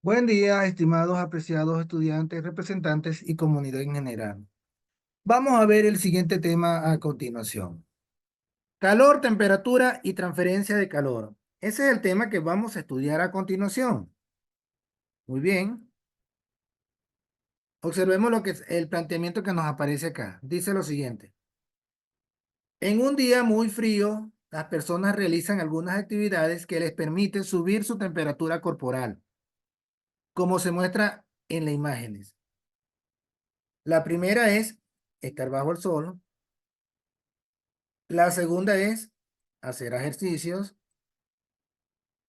Buen día, estimados apreciados estudiantes, representantes y comunidad en general. Vamos a ver el siguiente tema a continuación. Calor, temperatura y transferencia de calor. Ese es el tema que vamos a estudiar a continuación. Muy bien. Observemos lo que es el planteamiento que nos aparece acá. Dice lo siguiente. En un día muy frío, las personas realizan algunas actividades que les permiten subir su temperatura corporal, como se muestra en las imágenes. La primera es estar bajo el sol. La segunda es hacer ejercicios.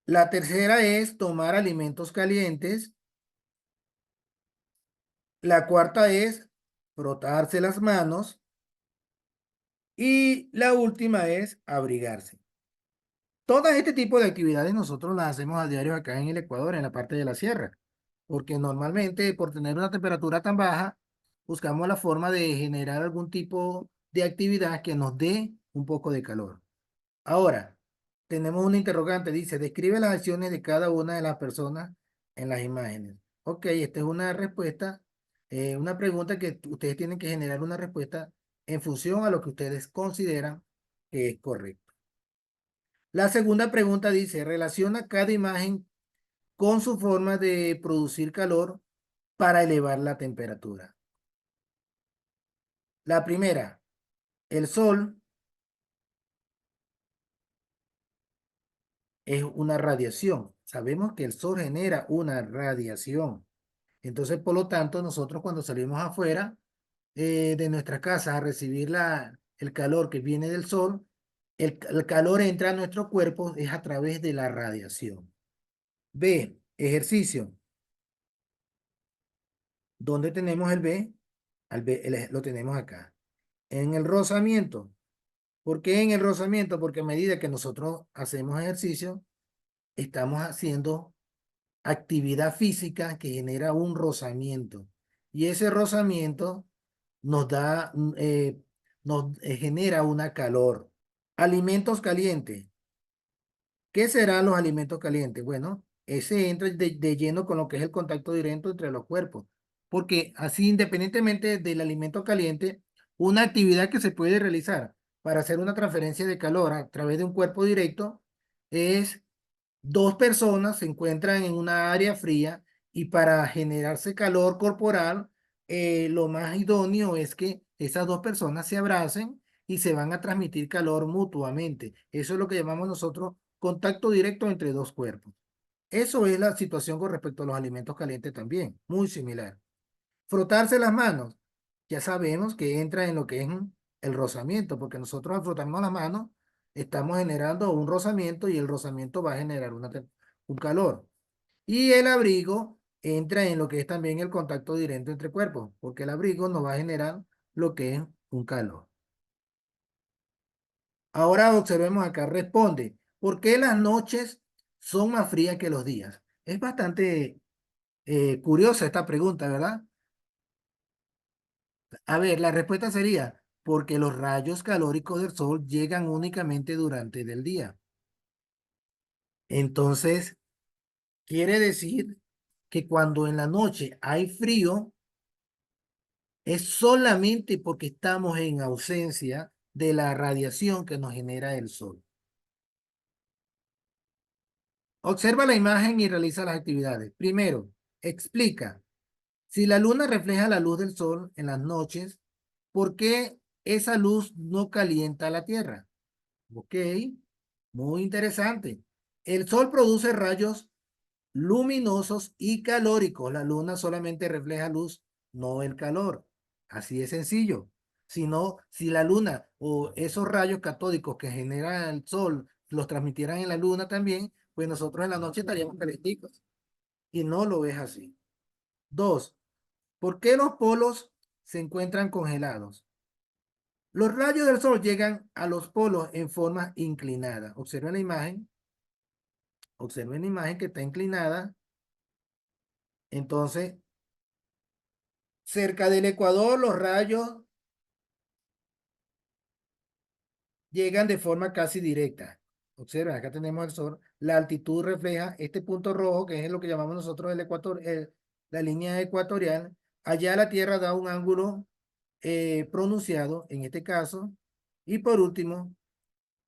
La tercera es tomar alimentos calientes. La cuarta es frotarse las manos. Y la última es abrigarse. Todo este tipo de actividades nosotros las hacemos a diario acá en el Ecuador, en la parte de la sierra, porque normalmente por tener una temperatura tan baja, buscamos la forma de generar algún tipo de actividad que nos dé un poco de calor. Ahora, tenemos una interrogante, dice, describe las acciones de cada una de las personas en las imágenes. Ok, esta es una respuesta, una pregunta que ustedes tienen que generar una respuesta en función a lo que ustedes consideran que es correcto. La segunda pregunta dice, relaciona cada imagen con su forma de producir calor para elevar la temperatura. La primera, el sol es una radiación. Sabemos que el sol genera una radiación. Entonces, por lo tanto, nosotros cuando salimos afuera de nuestra casa a recibir el calor que viene del sol, el calor entra a nuestro cuerpo es a través de la radiación. B, ejercicio. ¿Dónde tenemos el B? Lo tenemos acá. En el rozamiento. ¿Por qué en el rozamiento? Porque a medida que nosotros hacemos ejercicio, estamos haciendo actividad física que genera un rozamiento. Y ese rozamiento nos da, genera una calor. Alimentos calientes. ¿Qué serán los alimentos calientes? Bueno, ese entra de lleno con lo que es el contacto directo entre los cuerpos. Porque así, independientemente del alimento caliente, una actividad que se puede realizar para hacer una transferencia de calor a través de un cuerpo directo es dos personas se encuentran en una área fría y para generarse calor corporal, lo más idóneo es que esas dos personas se abracen y se van a transmitir calor mutuamente. Eso es lo que llamamos nosotros contacto directo entre dos cuerpos. Eso es la situación con respecto a los alimentos calientes también, muy similar. Frotarse las manos, ya sabemos que entra en lo que es el rozamiento, porque nosotros al frotarnos las manos estamos generando un rozamiento y el rozamiento va a generar un calor. Y el abrigo entra en lo que es también el contacto directo entre cuerpos, porque el abrigo nos va a generar lo que es un calor. Ahora observemos acá, responde, ¿por qué las noches son más frías que los días? Es bastante curiosa esta pregunta, ¿verdad? A ver, la respuesta sería, porque los rayos calóricos del sol llegan únicamente durante el día. Entonces, quiere decir que cuando en la noche hay frío, es solamente porque estamos en ausencia de la radiación que nos genera el sol. Observa la imagen y realiza las actividades. Primero, explica. Si la luna refleja la luz del sol en las noches, ¿por qué esa luz no calienta la Tierra? Ok, muy interesante. El sol produce rayos luminosos y calóricos. La luna solamente refleja luz, no el calor. Así de sencillo. Si la luna o esos rayos catódicos que genera el sol los transmitieran en la luna también, pues nosotros en la noche estaríamos calenticos. Y no lo es así. Dos, ¿por qué los polos se encuentran congelados? Los rayos del sol llegan a los polos en forma inclinada. Observen la imagen que está inclinada. Entonces, cerca del ecuador, los rayos llegan de forma casi directa. Observen, acá tenemos el sol. la altitud refleja este punto rojo, que es lo que llamamos nosotros el ecuador, la línea ecuatorial. Allá la Tierra da un ángulo pronunciado, en este caso. Y por último,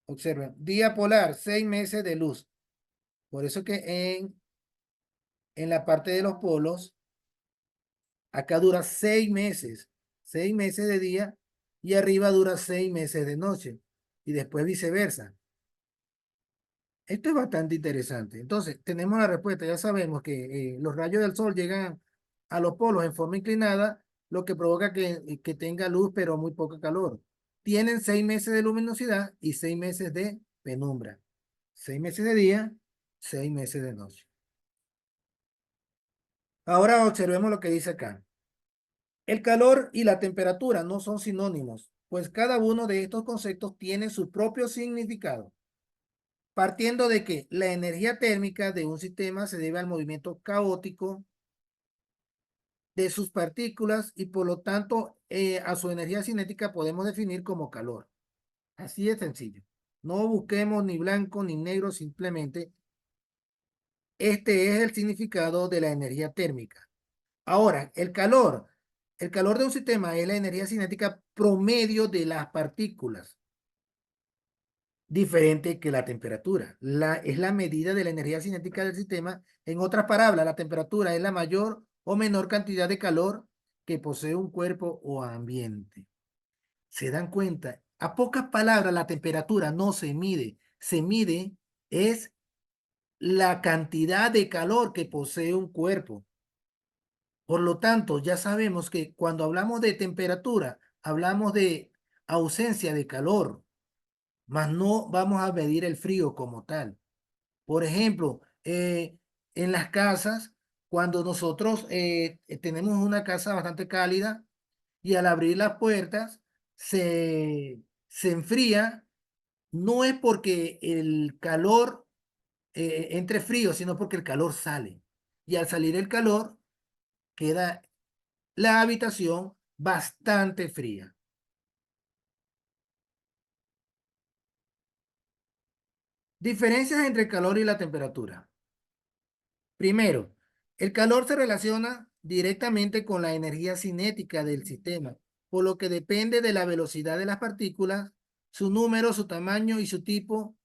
observen, día polar, 6 meses de luz. Por eso que en la parte de los polos, acá dura 6 meses de día y arriba dura 6 meses de noche y después viceversa. Esto es bastante interesante. Entonces, tenemos la respuesta. Ya sabemos que los rayos del sol llegan a los polos en forma inclinada, lo que provoca que tenga luz, pero muy poco calor. Tienen 6 meses de luminosidad y 6 meses de penumbra. 6 meses de día, 6 meses de noche. Ahora observemos lo que dice acá. El calor y la temperatura no son sinónimos, pues cada uno de estos conceptos tiene su propio significado. Partiendo de que la energía térmica de un sistema se debe al movimiento caótico de sus partículas y por lo tanto a su energía cinética podemos definir como calor. Así de sencillo. No busquemos ni blanco ni negro, simplemente este es el significado de la energía térmica. Ahora, el calor de un sistema es la energía cinética promedio de las partículas, diferente que la temperatura. Es la medida de la energía cinética del sistema. En otras palabras, la temperatura es la mayor o menor cantidad de calor que posee un cuerpo o ambiente. ¿Se dan cuenta? A pocas palabras, la temperatura no se mide es la cantidad de calor que posee un cuerpo. Por lo tanto, ya sabemos que cuando hablamos de temperatura, hablamos de ausencia de calor, mas no vamos a medir el frío como tal. Por ejemplo, en las casas, cuando nosotros tenemos una casa bastante cálida y al abrir las puertas se enfría, no es porque el calor entre frío, sino porque el calor sale. Y al salir el calor, queda la habitación bastante fría. Diferencias entre el calor y la temperatura. Primero, el calor se relaciona directamente con la energía cinética del sistema, por lo que depende de la velocidad de las partículas, su número, su tamaño y su tipo.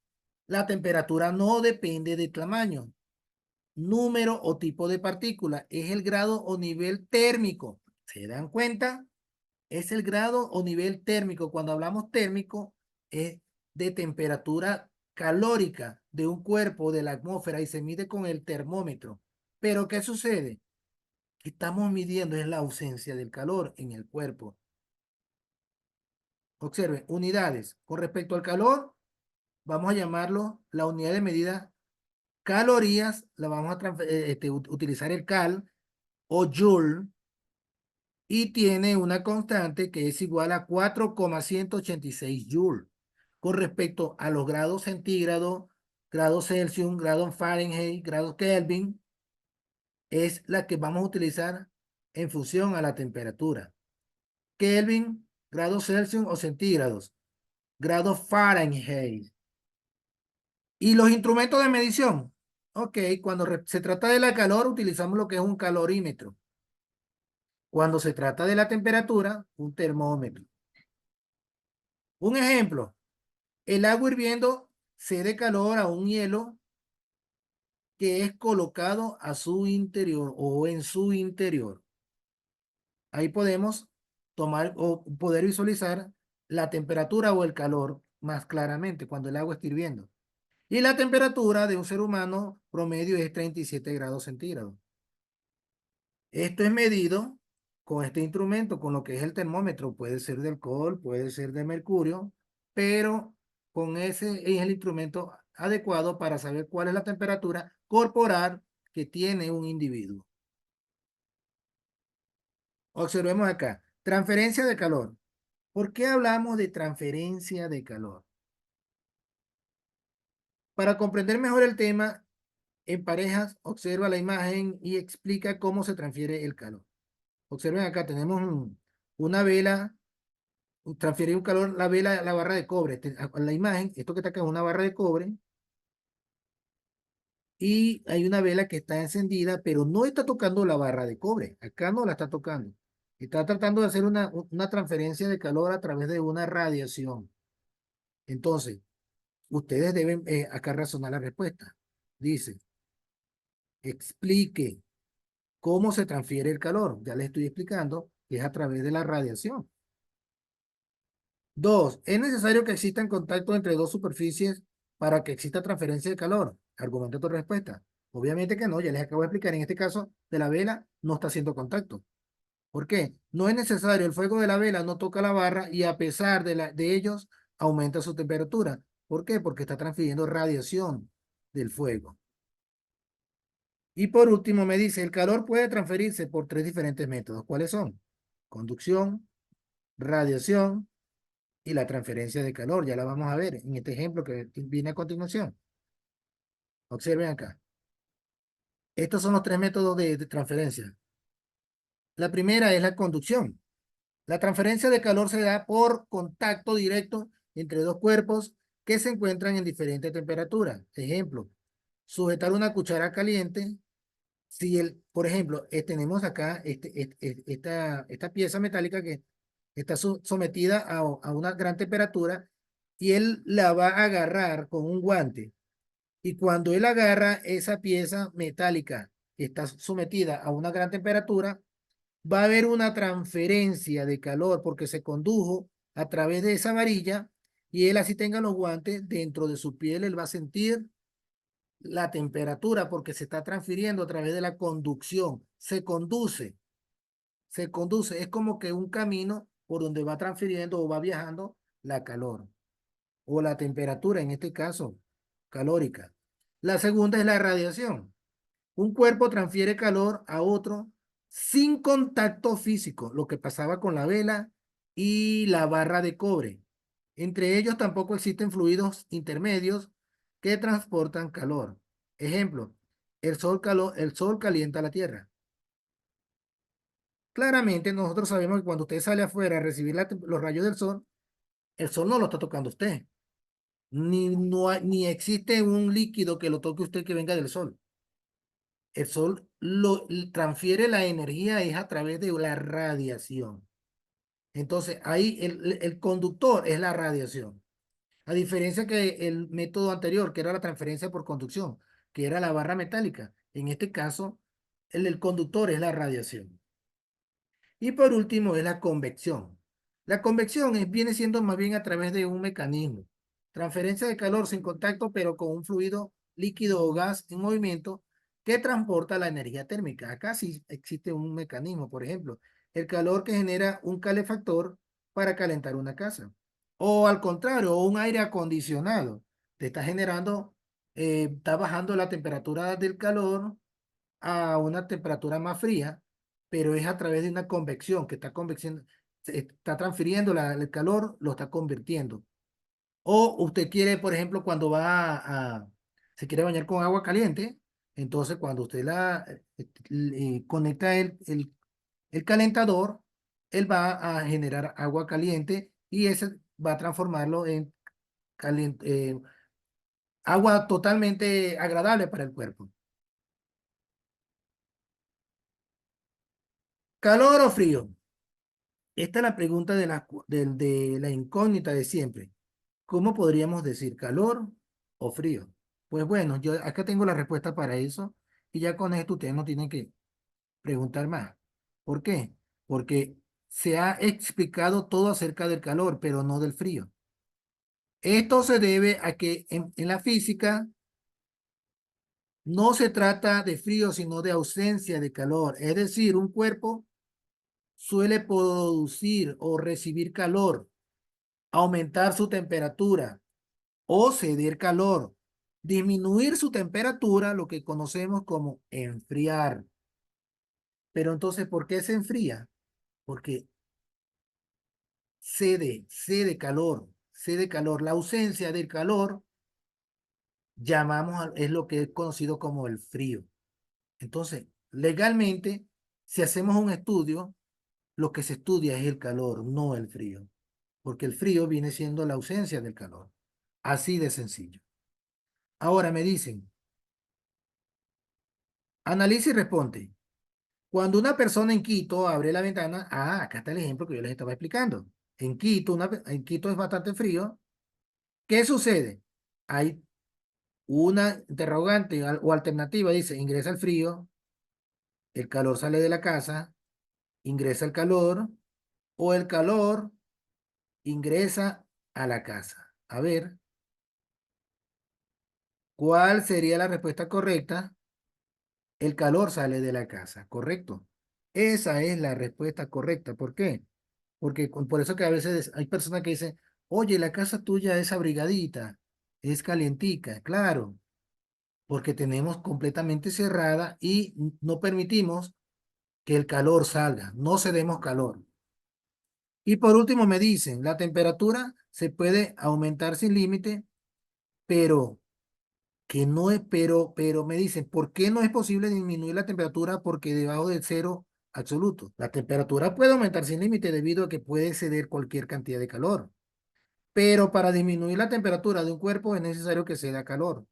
La temperatura no depende del tamaño, número o tipo de partícula, es el grado o nivel térmico. ¿Se dan cuenta? Es el grado o nivel térmico. Cuando hablamos térmico, es de temperatura calórica de un cuerpo de la atmósfera y se mide con el termómetro. Pero ¿qué sucede? Que estamos midiendo es la ausencia del calor en el cuerpo. Observen, unidades. Con respecto al calor, vamos a llamarlo la unidad de medida calorías, la vamos a utilizar el cal o joule y tiene una constante que es igual a 4,186 joules. Con respecto a los grados centígrados, grados Celsius, grados Fahrenheit, grados Kelvin, es la que vamos a utilizar en función a la temperatura. Kelvin, grados Celsius o centígrados, grados Fahrenheit. Y los instrumentos de medición. Ok, cuando se trata de la calor, utilizamos lo que es un calorímetro. Cuando se trata de la temperatura, un termómetro. Un ejemplo, el agua hirviendo cede calor a un hielo que es colocado a su interior o en su interior. Ahí podemos tomar o poder visualizar la temperatura o el calor más claramente cuando el agua está hirviendo. Y la temperatura de un ser humano promedio es 37 grados centígrados. Esto es medido con este instrumento, con lo que es el termómetro. Puede ser de alcohol, puede ser de mercurio, pero con ese es el instrumento adecuado para saber cuál es la temperatura corporal que tiene un individuo. Observemos acá, transferencia de calor. ¿Por qué hablamos de transferencia de calor? Para comprender mejor el tema, en parejas, observa la imagen y explica cómo se transfiere el calor. Observen acá, tenemos una vela, transfiere un calor, la vela, la barra de cobre. La imagen, esto que está acá es una barra de cobre y hay una vela que está encendida, pero no está tocando la barra de cobre. Acá no la está tocando. Está tratando de hacer una transferencia de calor a través de una radiación. Entonces, ustedes deben acá razonar la respuesta. Dice, explique cómo se transfiere el calor. Ya les estoy explicando que es a través de la radiación. Dos, es necesario que existan contactos entre dos superficies para que exista transferencia de calor. Argumenta tu respuesta. Obviamente que no, ya les acabo de explicar. En este caso de la vela no está haciendo contacto. ¿Por qué? No es necesario, el fuego de la vela no toca la barra y a pesar de ellos aumenta su temperatura. ¿Por qué? Porque está transfiriendo radiación del fuego. Y por último me dice, el calor puede transferirse por tres diferentes métodos. ¿Cuáles son? Conducción, radiación y la transferencia de calor. Ya la vamos a ver en este ejemplo que viene a continuación. Observen acá. Estos son los tres métodos de transferencia. La primera es la conducción. La transferencia de calor se da por contacto directo entre dos cuerpos que se encuentran en diferentes temperaturas. Ejemplo, sujetar una cuchara caliente. Si por ejemplo, tenemos acá esta pieza metálica que está sometida a una gran temperatura y él la va a agarrar con un guante. Y cuando él agarra esa pieza metálica que está sometida a una gran temperatura, va a haber una transferencia de calor porque se condujo a través de esa varilla y él así tenga los guantes dentro de su piel, él va a sentir la temperatura porque se está transfiriendo a través de la conducción. Se conduce, es como que un camino por donde va transfiriendo o va viajando la calor o la temperatura, en este caso, calórica. La segunda es la radiación. Un cuerpo transfiere calor a otro sin contacto físico, lo que pasaba con la vela y la barra de cobre. Entre ellos tampoco existen fluidos intermedios que transportan calor. Ejemplo, el sol calienta la tierra. Claramente nosotros sabemos que cuando usted sale afuera a recibir los rayos del sol, el sol no lo está tocando usted. Ni existe un líquido que lo toque usted que venga del sol. El sol transfiere la energía es a través de la radiación. Entonces, ahí el conductor es la radiación. A diferencia que el método anterior, que era la transferencia por conducción, que era la barra metálica. En este caso, el conductor es la radiación. Y por último es la convección. La convección viene siendo más bien a través de un mecanismo. Transferencia de calor sin contacto, pero con un fluido líquido o gas en movimiento que transporta la energía térmica. Acá sí existe un mecanismo, por ejemplo, el calor que genera un calefactor para calentar una casa. O al contrario, un aire acondicionado. Te está generando, está bajando la temperatura del calor a una temperatura más fría, pero es a través de una convección que está convección, está transfiriendo el calor, lo está convirtiendo. O usted quiere, por ejemplo, cuando se quiere bañar con agua caliente, entonces cuando usted conecta el calentador, él va a generar agua caliente y ese va a transformarlo en agua totalmente agradable para el cuerpo. ¿Calor o frío? Esta es la pregunta de la incógnita de siempre. ¿Cómo podríamos decir calor o frío? Pues bueno, yo acá tengo la respuesta para eso y ya con esto ustedes no tienen que preguntar más. ¿Por qué? Porque se ha explicado todo acerca del calor, pero no del frío. Esto se debe a que en la física no se trata de frío, sino de ausencia de calor. Es decir, un cuerpo suele producir o recibir calor, aumentar su temperatura o ceder calor, disminuir su temperatura, lo que conocemos como enfriar. Pero entonces, ¿por qué se enfría? Porque cede calor. La ausencia del calor es lo que es conocido como el frío. Entonces, legalmente, si hacemos un estudio, lo que se estudia es el calor, no el frío, porque el frío viene siendo la ausencia del calor. Así de sencillo. Ahora me dicen, Analiza y responde. Cuando una persona en Quito abre la ventana, acá está el ejemplo que yo les estaba explicando. En Quito, en Quito es bastante frío. ¿Qué sucede? Hay una interrogante o alternativa, dice, ingresa el frío, el calor sale de la casa, ingresa el calor, o el calor ingresa a la casa. A ver, ¿cuál sería la respuesta correcta? El calor sale de la casa, ¿correcto? Esa es la respuesta correcta. ¿Por qué? Porque por eso que a veces hay personas que dicen, oye, la casa tuya es abrigadita, es calientica, claro, porque tenemos completamente cerrada y no permitimos que el calor salga, no cedemos calor. Y por último me dicen, la temperatura se puede aumentar sin límite, pero que no es, pero me dicen, ¿por qué no es posible disminuir la temperatura? Porque debajo del cero absoluto. La temperatura puede aumentar sin límite debido a que puede ceder cualquier cantidad de calor. Pero para disminuir la temperatura de un cuerpo es necesario que ceda calor.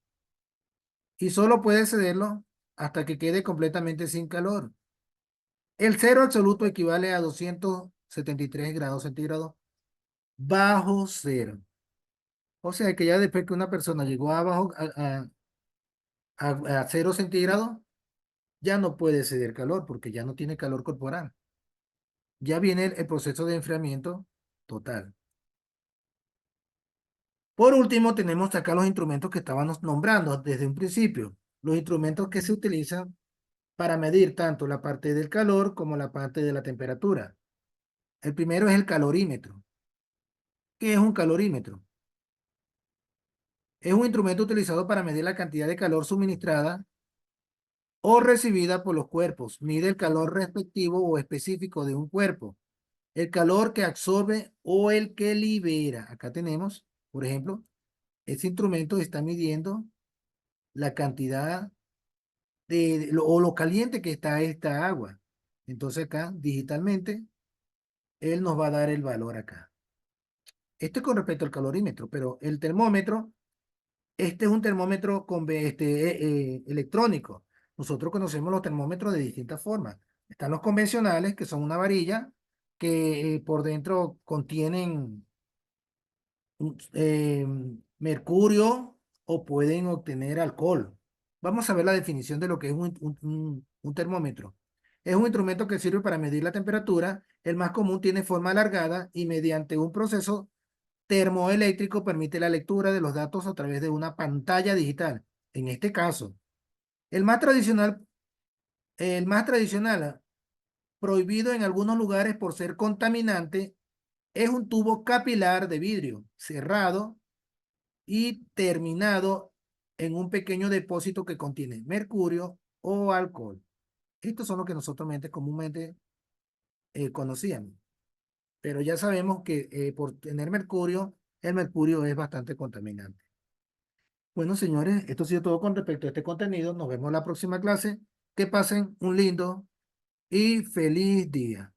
Y solo puede cederlo hasta que quede completamente sin calor. El cero absoluto equivale a 273 grados centígrados bajo cero. O sea que ya después que una persona llegó a 0 centígrados, ya no puede ceder calor porque ya no tiene calor corporal. Ya viene el proceso de enfriamiento total. Por último, tenemos acá los instrumentos que estábamos nombrando desde un principio. Los instrumentos que se utilizan para medir tanto la parte del calor como la parte de la temperatura. El primero es el calorímetro. ¿Qué es un calorímetro? Es un instrumento utilizado para medir la cantidad de calor suministrada o recibida por los cuerpos. Mide el calor respectivo o específico de un cuerpo. El calor que absorbe o el que libera. Acá tenemos, por ejemplo, este instrumento está midiendo la cantidad o lo caliente que está esta agua. Entonces acá, digitalmente, él nos va a dar el valor acá. Esto es con respecto al calorímetro, pero el termómetro, este es un termómetro electrónico. Nosotros conocemos los termómetros de distintas formas. Están los convencionales, que son una varilla que por dentro contienen eh, mercurio o pueden obtener alcohol. Vamos a ver la definición de lo que es un termómetro. Es un instrumento que sirve para medir la temperatura. El más común tiene forma alargada y mediante un proceso termoeléctrico permite la lectura de los datos a través de una pantalla digital. En este caso, el más tradicional, el más tradicional, prohibido en algunos lugares por ser contaminante, es un tubo capilar de vidrio cerrado y terminado en un pequeño depósito que contiene mercurio o alcohol. Estos son los que nosotros comúnmente conocíamos, pero ya sabemos que por tener mercurio, el mercurio es bastante contaminante. Bueno, señores, esto ha sido todo con respecto a este contenido. Nos vemos en la próxima clase. Que pasen un lindo y feliz día.